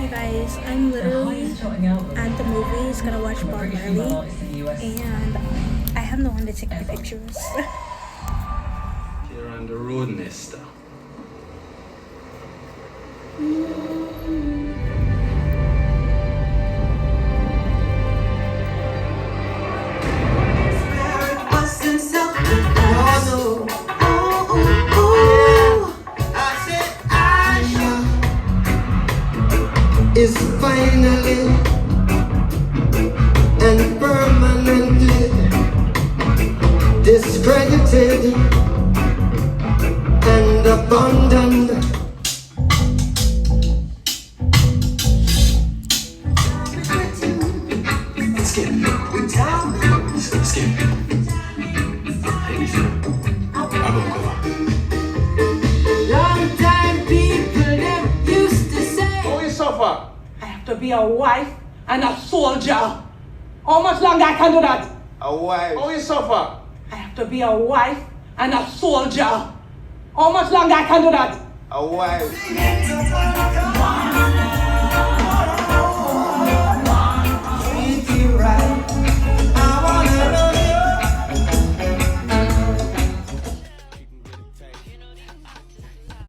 Hey guys, I'm literally at the movies gonna watch Marley, and I have no one to take my pictures. You're on the road, Nesta. Is finally and permanently discredited and abandoned. Let's get it. How you feel? I won't go up. Long time people them used to say How you suffer? I have to be a wife and a soldier. How much longer I can do that? A wife. How you suffer? I have to be a wife and a soldier. How much longer I can do that? A wife.